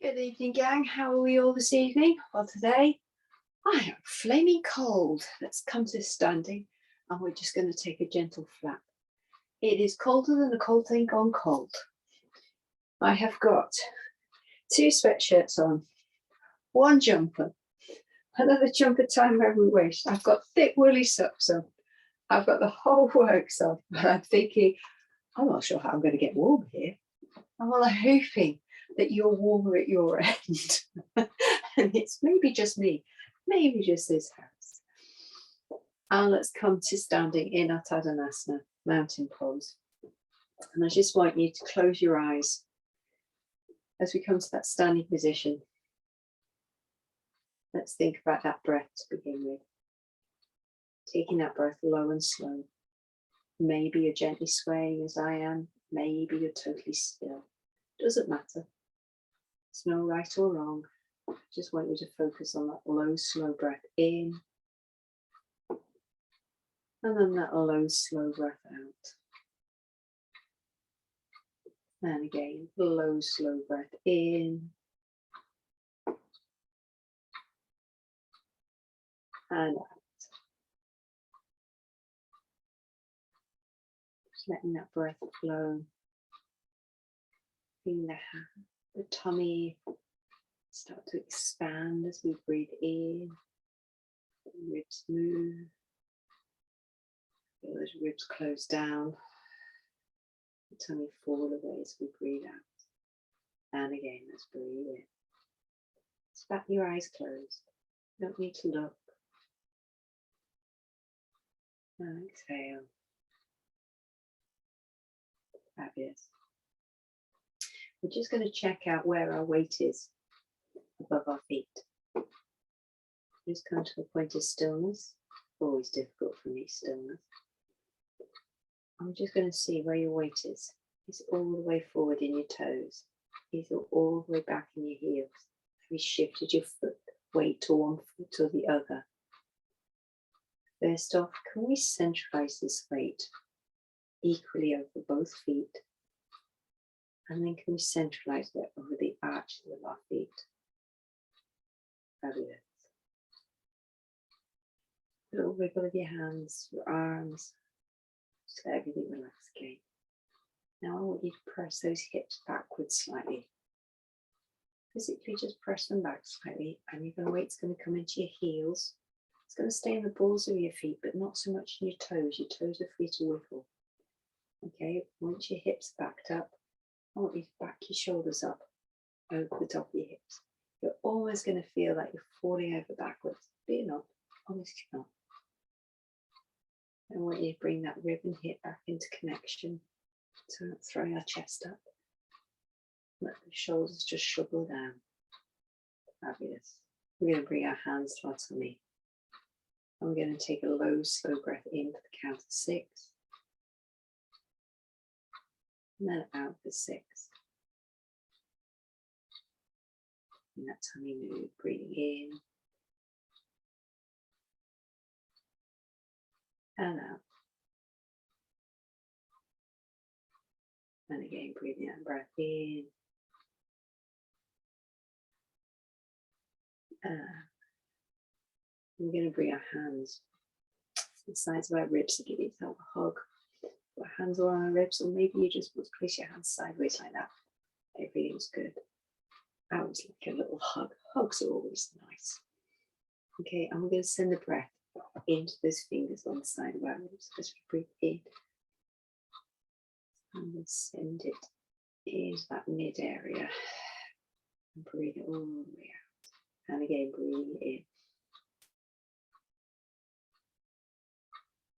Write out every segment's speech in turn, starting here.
Good evening, gang. How are we all this evening? Well, today I am flaming cold. Let's come to standing and we're just going to take a gentle flap. It is colder than a cold thing gone cold. I have got 2 sweatshirts on, 1 jumper, another jumper tying around my waist. I've got thick woolly socks on. I've got the whole works on. But I'm thinking, I'm not sure how I'm going to get warm here. I'm all hoping that you're warmer at your end. And it's maybe just me, maybe just this house. And let's come to standing in our Tadasana, mountain pose. And I just want you to close your eyes as we come to that standing position. Let's think about that breath to begin with. Taking that breath low and slow. Maybe you're gently swaying as I am. Maybe you're totally still. Doesn't matter. It's no right or wrong. I just want you to focus on that low, slow breath in. And then that low, slow breath out. And again, low, slow breath in. And out. Just letting that breath flow. Feeling the tummy start to expand as we breathe in. The ribs move. Feel those ribs close down. The tummy fall away as we breathe out. And again, let's breathe in. Just back your eyes closed. You don't need to look. And exhale. Fabulous. We're just going to check out where our weight is above our feet. Just come to a point of stillness. Always difficult for me, stillness. I'm just going to see where your weight is. Is it all the way forward in your toes? Is it all the way back in your heels? Have you shifted your foot weight to one foot or the other? First off, can we centralize this weight equally over both feet? And then can we centralize it over the arches of our feet? Fabulous. A little wiggle of your hands, your arms. Just let everything relax again. Now I want you to press those hips backwards slightly. Physically just press them back slightly, and your weight's going to come into your heels. It's going to stay in the balls of your feet, but not so much in your toes. Your toes are free to wiggle. Okay, once your hips backed up, I want you to back your shoulders up over the top of your hips. You're always going to feel like you're falling over backwards, but you're not. Honestly not. I want you to bring that rib and hip back into connection. So not throwing our chest up. Let the shoulders just shovel down. Fabulous. We're going to bring our hands to our tummy. And we're going to take a low, slow breath in for the count of 6. And then out for 6. And that tummy move, breathing in. And out. And again, breathing out, breath in. And out. We're going to bring our hands to the sides of our ribs to give yourself a hug. Put our hands all on our ribs, or maybe you just want to place your hands sideways like that. Everything's good. I always like a little hug. Hugs are always nice. Okay, and we're going to send the breath into those fingers on the side of our ribs as we breathe in. And we'll send it into that mid area. And breathe it all the way out. And again, breathe in.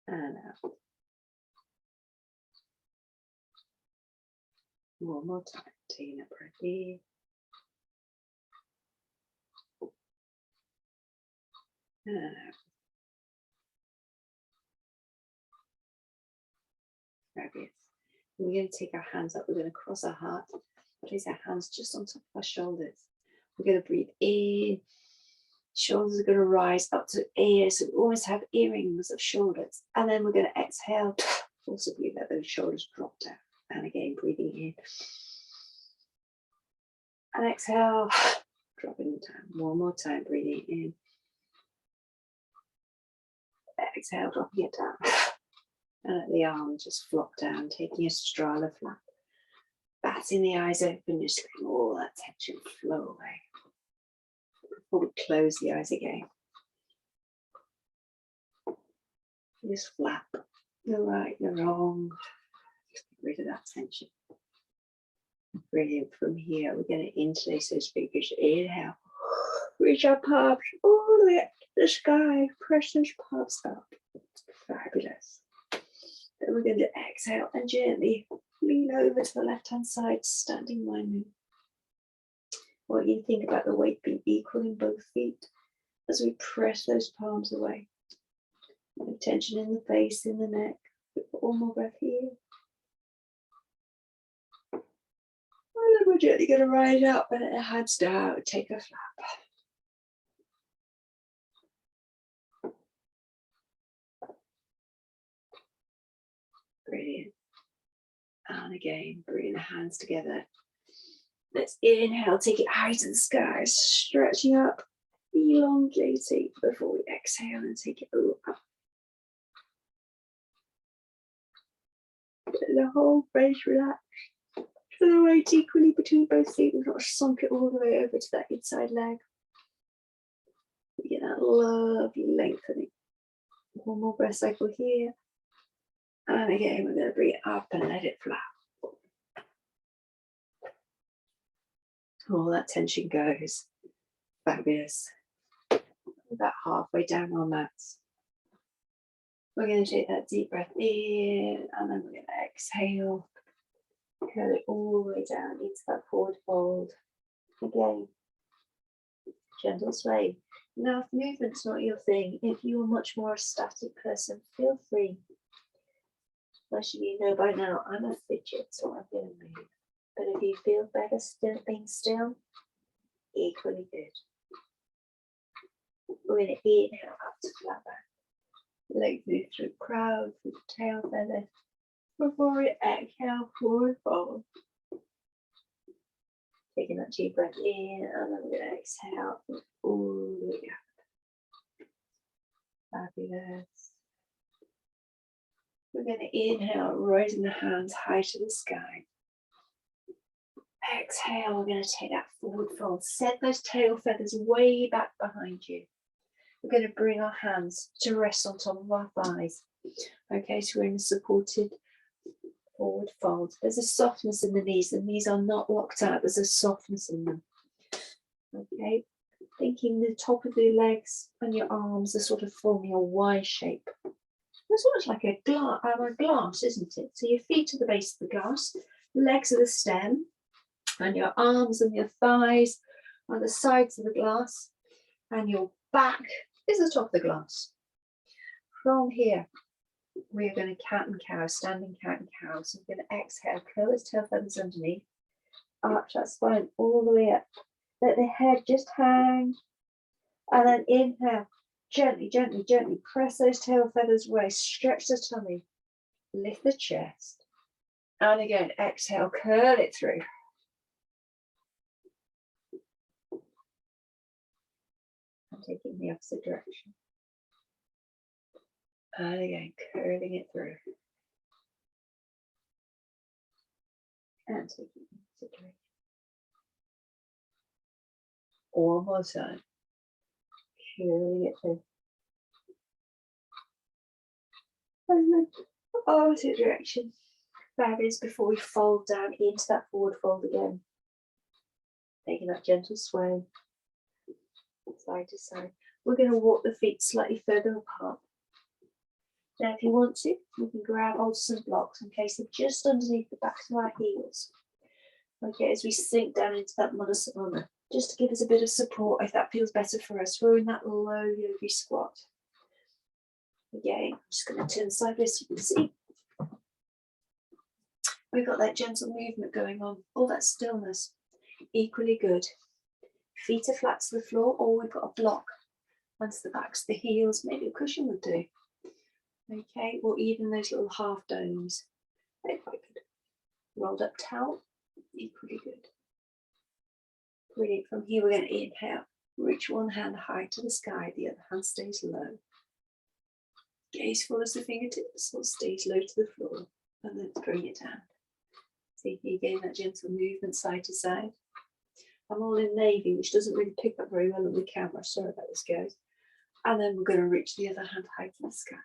And out. One more time, taking that breath in. And out. Fabulous. We're going to take our hands up, we're going to cross our heart, place our hands just on top of our shoulders. We're going to breathe in. Shoulders are going to rise up to ears, so we almost have earrings of shoulders. And then we're going to exhale, forcibly let those shoulders drop down. And again, breathing in. And exhale, dropping it down. One more time, breathing in. Exhale, dropping it down. And let the arms just flop down, taking a straddle flap. Batting the eyes open, just letting all that tension flow away. Before we close the eyes again. Just flap the right, the wrong. Just get rid of that tension. Brilliant. From here, we're going to interlace those fingers. Inhale. Reach our palms all the way up to the sky. Press those palms up. Fabulous. Then we're going to exhale and gently lean over to the left-hand side, standing minding. I want you to think about the weight being equal in both feet as we press those palms away. No tension in the face, in the neck. One more breath here. And then we're gently going to rise up and let the hands down. Take a flap. Brilliant. And again, bring the hands together. Let's inhale, take it high to the sky, stretching up, elongating before we exhale and take it up. Let the whole face relax. Feel the weight equally between both feet. We've not sunk it all the way over to that inside leg. We get that lovely lengthening. One more breath cycle here. And again, we're going to bring it up and let it flap. All that tension goes. Fabulous. About halfway down our mats. We're going to take that deep breath in, and then we're going to exhale. Curl it all the way down into that forward fold. Again, gentle sway. Now, if movement's not your thing, if you're much more a static person, feel free. Most of you know by now, I'm a fidget, so I'm going to move. But if you feel better still being still, equally good. We're going to inhale up to flat back. Legs move through crowd, through the tail feather. Before we exhale, forward fold. Taking that deep breath in, and then we're going to exhale all the way up. Fabulous. We're going to inhale, raising the hands high to the sky. Exhale, we're going to take that forward fold. Set those tail feathers way back behind you. We're going to bring our hands to rest on top of our thighs. Okay, so we're in a supported forward fold. There's a softness in the knees are not locked out, there's a softness in them. Okay, thinking the top of your legs and your arms are sort of forming a Y shape. It's almost like a glass, isn't it? So your feet are the base of the glass, legs are the stem, and your arms and your thighs are the sides of the glass, and your back is the top of the glass. From here, we are going to cat and cow, standing cat and cow. So we're going to exhale, curl its tail feathers underneath, arch that spine all the way up. Let the head just hang, and then inhale, gently, gently, gently press those tail feathers away, stretch the tummy, lift the chest, and again, exhale, curl it through. And taking the opposite direction. And again, curling it through. And taking the opposite direction. One more time. Curling it through. And then opposite direction. Fabulous. Before we fold down into that forward fold again. Taking that gentle sway. Side to side. We're going to walk the feet slightly further apart. Now, if you want to, we can grab hold of some blocks and place them just underneath the backs of our heels. Okay, as we sink down into that Manasana, just to give us a bit of support if that feels better for us. We're in that low yogi squat. Again, I'm just going to turn sideways so you can see. We've got that gentle movement going on, all that stillness, equally good. Feet are flat to the floor, or we've got a block onto the backs of the heels, maybe a cushion would do. Okay, or even those little half domes. They're quite good. Rolled up towel, equally good. Brilliant. From here, we're going to inhale. Reach one hand high to the sky, the other hand stays low. Gaze follows the fingertips or stays low to the floor, and then bring it down. See, again, that gentle movement side to side. I'm all in navy, which doesn't really pick up very well on the camera. Sorry about this, guys. And then we're going to reach the other hand high to the sky.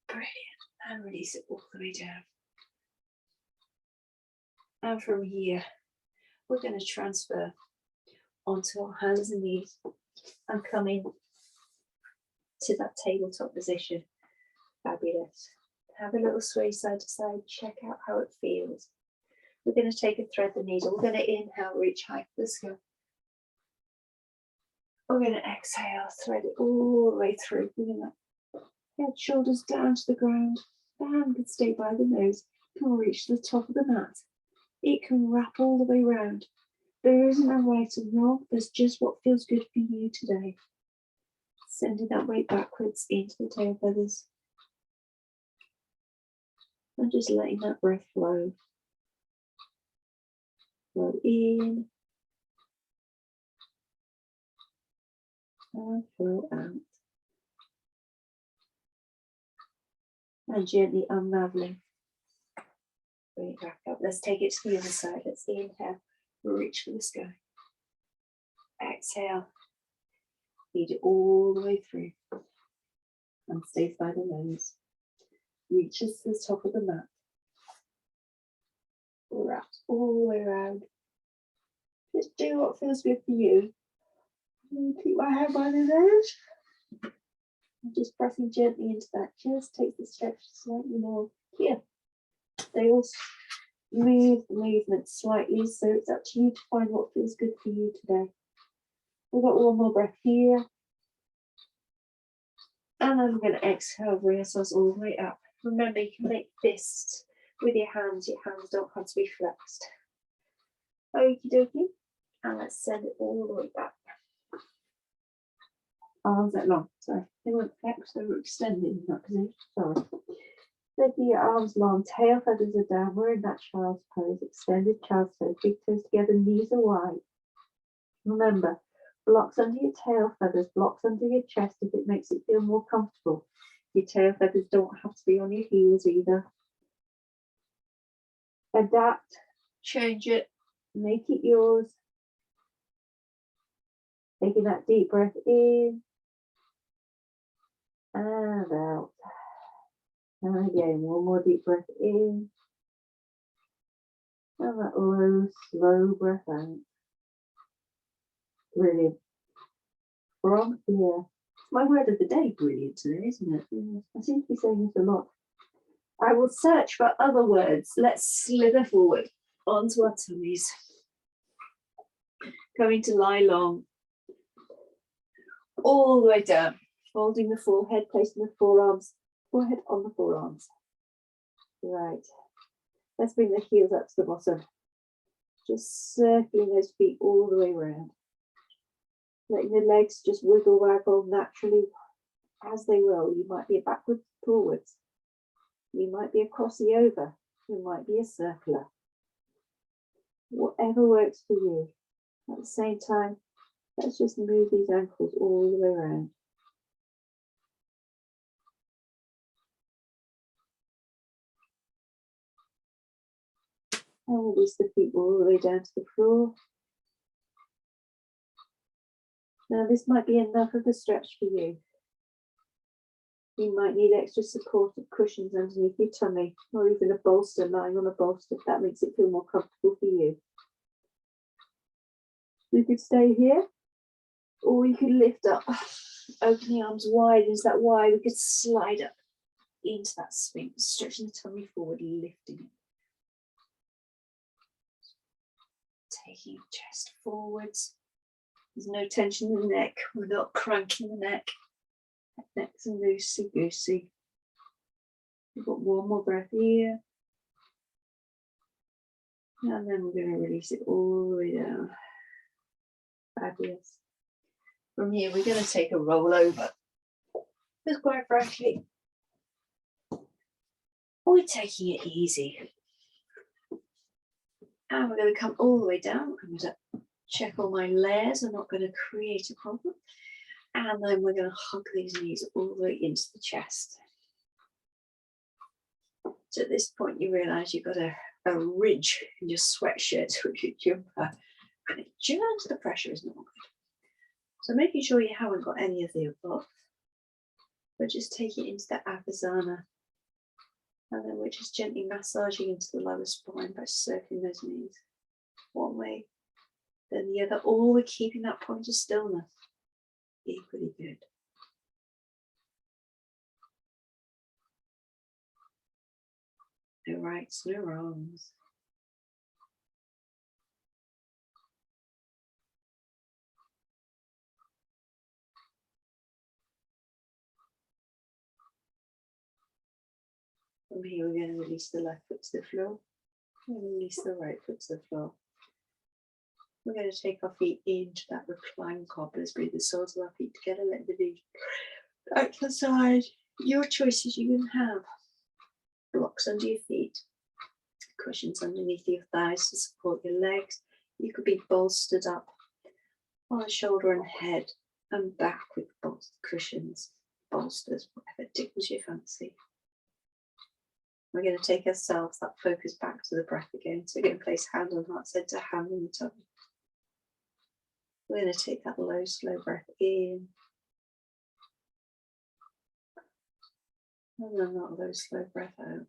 Brilliant. And release it all the way down. And from here, we're going to transfer onto our hands and knees and come in to that tabletop position. Fabulous. Have a little sway side to side, check out how it feels. We're going to take a thread the needle. We're going to inhale, reach high to the sky. We're going to exhale, thread it all the way through. We're going to head, shoulders down to the ground. The hand can stay by the nose. It can reach the top of the mat. It can wrap all the way round. There isn't a right or wrong. There's just what feels good for you today. Sending that weight backwards into the tail feathers. And just letting that breath flow. Flow in. And flow out. And gently unraveling. Bring it back up. Let's take it to the other side. Let's inhale. Reach for the sky. Exhale. Feed it all the way through. And stays by the nose. Reaches to the top of the mat. Wrapped all the way around. Just do what feels good for you. Keep my hand by the nose. I'm just pressing gently into that. Just take the stretch slightly more here. They all move the movement slightly, so it's up to you to find what feels good for you today. We've got one more breath here. And then we're going to exhale, bring ourselves all the way up. Remember, you can make fists with your hands. Your hands don't have to be flexed. Okie dokie. And let's send it all the way back. Arms that long. Sorry, they weren't flexed, they were extended in that position. Sorry. Spread your arms long, tail feathers are down. We're in that child's pose. Extended child's pose. Big toes together, knees are wide. Remember, blocks under your tail feathers, blocks under your chest if it makes it feel more comfortable. Your tail feathers don't have to be on your heels either. Adapt, change it, make it yours. Taking that deep breath in and out. And again, one more deep breath in. And that low, slow breath out. Brilliant. From here. My word of the day, brilliant today, isn't it? I seem to be saying this a lot. I will search for other words. Let's slither forward onto our tummies. Going to lie long. All the way down. Folding the forehead, placing the forearms, forehead on the forearms. Right. Let's bring the heels up to the bottom. Just circling those feet all the way around. Letting the legs just wiggle, waggle naturally as they will. You might be a backwards, forwards. You might be a crossy over. You might be a circular. Whatever works for you. At the same time, let's just move these ankles all the way around. And release the feet all the way down to the floor. Now this might be enough of a stretch for you. You might need extra supportive cushions underneath your tummy, or even a bolster, lying on a bolster, if that makes it feel more comfortable for you. You could stay here, or you could lift up, open the arms wide. Is that wide? We could slide up into that sphinx, stretching the tummy forward, lifting it. Taking your chest forwards. There's no tension in the neck. We're not cranking the neck. Neck's loosey-goosey. We've got one more breath here. And then we're going to release it all the way down. Fabulous. From here, we're going to take a roll over. Because quite frankly, we're taking it easy. And we're going to come all the way down. I'm going to check all my layers. I'm not going to create a problem. And then we're going to hug these knees all the way into the chest. So at this point, you realise you've got a ridge in your sweatshirt or your jumper, and it just the pressure is not good. So making sure you haven't got any of the above, but just take it into the Avasana, and then we're just gently massaging into the lower spine by circling those knees one way, then the other, or we're keeping that point of stillness. Equally good. No rights, no wrongs. From here, we're going to release the left foot to the floor and release the right foot to the floor. We're going to take our feet into that recline cobblers, bring the soles of our feet together, let the knees out to the side. Your choices you can have. Blocks under your feet, cushions underneath your thighs to support your legs. You could be bolstered up on the shoulder and head and back with cushions, bolsters, whatever tickles your fancy. We're going to take ourselves that focus back to the breath again. So we're going to place hand on heart center, hand on the tummy. We're going to take that low, slow breath in. And then that low, slow breath out.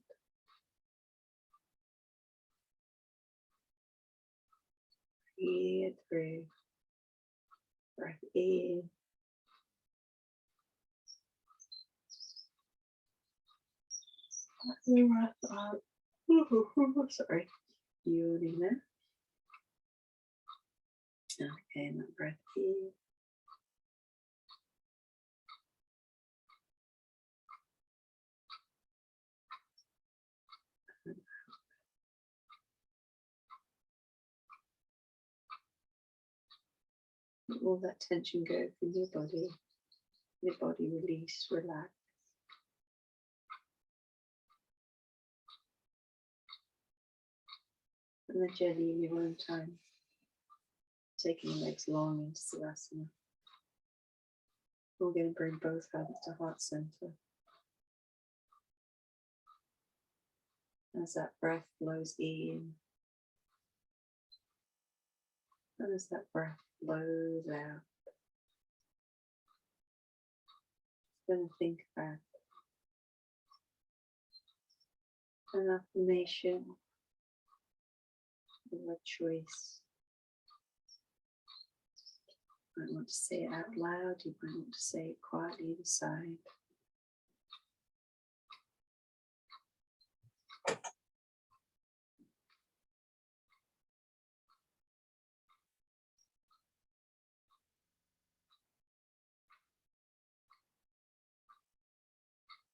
Breathe through. Breath in. Breath out. Sorry. Yawning there. Okay, and that breath in. Let all that tension go from your body. Your body release, relax. And then gently in your own time, taking the legs long into Savasana. We're going to bring both hands to heart center. As that breath flows in, and as that breath flows out, going to think about an affirmation or a choice. You might want to say it out loud, you might want to say it quietly inside.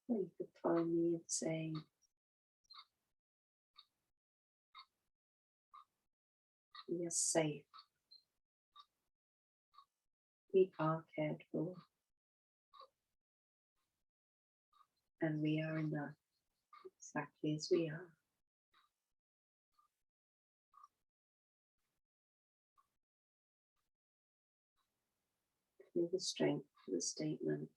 Or you could follow me in saying, we are safe. We are cared for. And we are enough, exactly as we are. Feel the strength of the statement.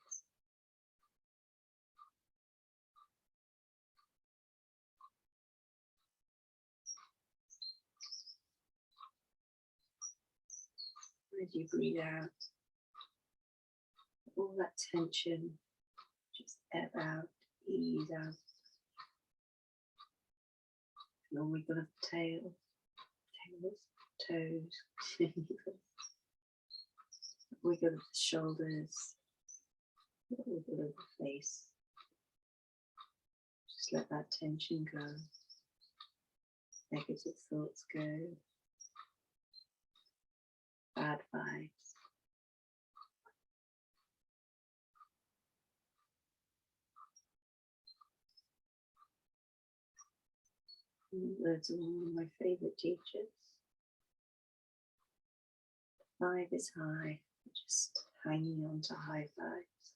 As you breathe out, all that tension just ebb out, ease out. And then we've got a tail, toes. We've got the shoulders, we've got the face. Just let that tension go. Negative thoughts go. Bad vibes. Words of one of my favourite teachers. 5 is high, just hanging on to high vibes.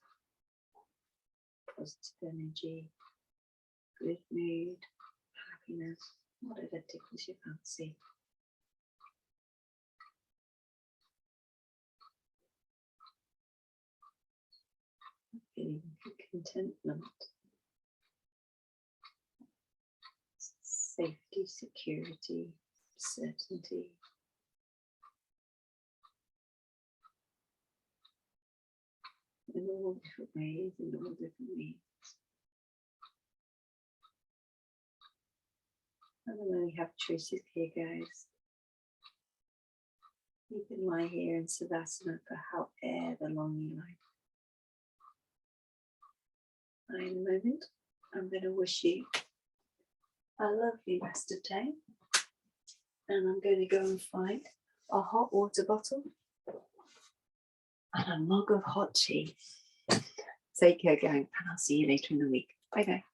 Positive energy, good mood, happiness, whatever tickles your fancy. feeling contentment, safety, security, certainty. In all different ways, in all different means. I don't really have choices here, guys. You can lie here in Savasana for however long you like. In a moment, I'm going to wish you a lovely rest of day. And I'm going to go and find a hot water bottle and a mug of hot tea. Take care, gang, and I'll see you later in the week. Bye bye.